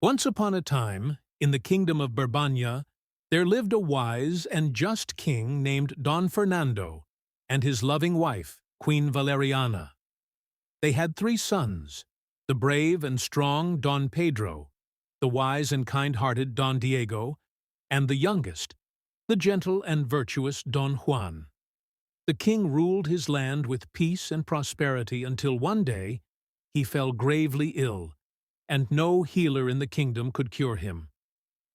Once upon a time, in the kingdom of Brabania, there lived a wise and just king named Don Fernando and his loving wife, Queen Valeriana. They had three sons, the brave and strong Don Pedro, the wise and kind-hearted Don Diego, and the youngest, the gentle and virtuous Don Juan. The king ruled his land with peace and prosperity until one day he fell gravely ill, and no healer in the kingdom could cure him.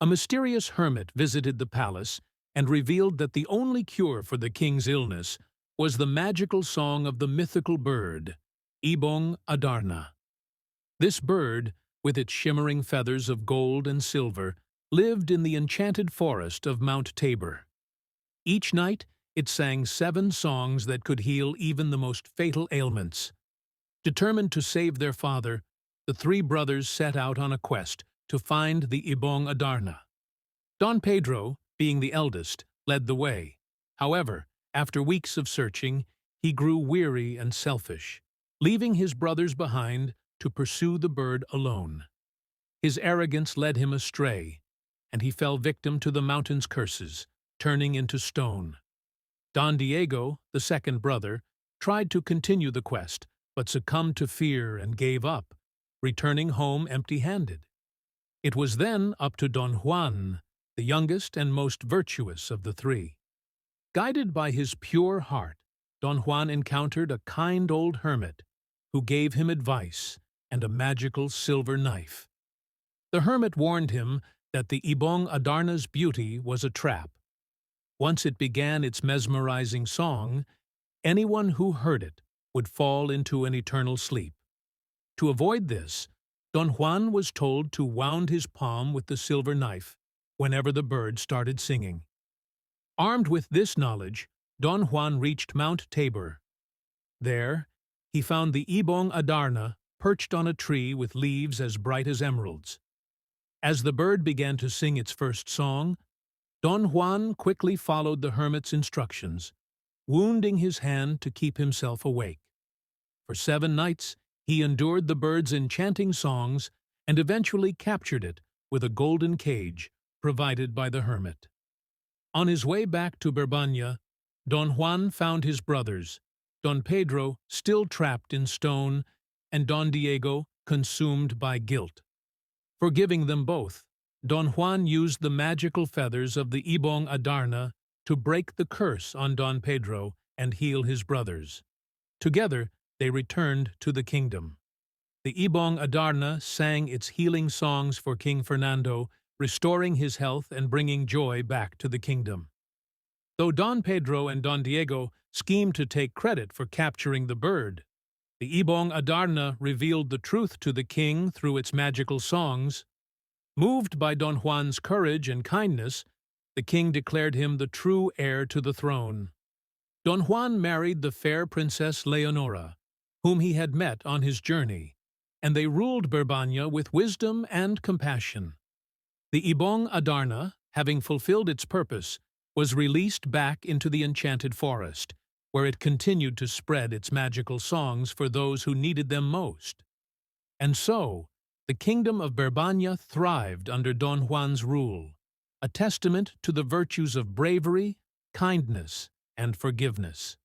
A mysterious hermit visited the palace and revealed that the only cure for the king's illness was the magical song of the mythical bird, Ibong Adarna. This bird, with its shimmering feathers of gold and silver, lived in the enchanted forest of Mount Tabor. Each night, it sang 7 songs that could heal even the most fatal ailments. Determined to save their father, the 3 brothers set out on a quest to find the Ibong Adarna. Don Pedro, being the eldest, led the way. However, after weeks of searching, he grew weary and selfish, leaving his brothers behind to pursue the bird alone. His arrogance led him astray, and he fell victim to the mountain's curses, turning into stone. Don Diego, the second brother, tried to continue the quest, but succumbed to fear and gave up, returning home empty-handed. It was then up to Don Juan, the youngest and most virtuous of the 3. Guided by his pure heart, Don Juan encountered a kind old hermit who gave him advice and a magical silver knife. The hermit warned him that the Ibong Adarna's beauty was a trap. Once it began its mesmerizing song, anyone who heard it would fall into an eternal sleep. To avoid this, Don Juan was told to wound his palm with the silver knife whenever the bird started singing. Armed with this knowledge, Don Juan reached Mount Tabor. There, he found the Ibong Adarna perched on a tree with leaves as bright as emeralds. As the bird began to sing its first song, Don Juan quickly followed the hermit's instructions, wounding his hand to keep himself awake. For 7 nights, he endured the bird's enchanting songs and eventually captured it with a golden cage provided by the hermit. On his way back to Brabania, Don Juan found his brothers, Don Pedro still trapped in stone and Don Diego consumed by guilt. Forgiving them both, Don Juan used the magical feathers of the Ibong Adarna to break the curse on Don Pedro and heal his brothers. Together, they returned to the kingdom. The Ibong Adarna sang its healing songs for King Fernando, restoring his health and bringing joy back to the kingdom. Though Don Pedro and Don Diego schemed to take credit for capturing the bird, the Ibong Adarna revealed the truth to the king through its magical songs. Moved by Don Juan's courage and kindness, the king declared him the true heir to the throne. Don Juan married the fair Princess Leonora, whom he had met on his journey, and they ruled Brabania with wisdom and compassion. The Ibong Adarna, having fulfilled its purpose, was released back into the enchanted forest, where it continued to spread its magical songs for those who needed them most. And so, the kingdom of Brabania thrived under Don Juan's rule, a testament to the virtues of bravery, kindness, and forgiveness.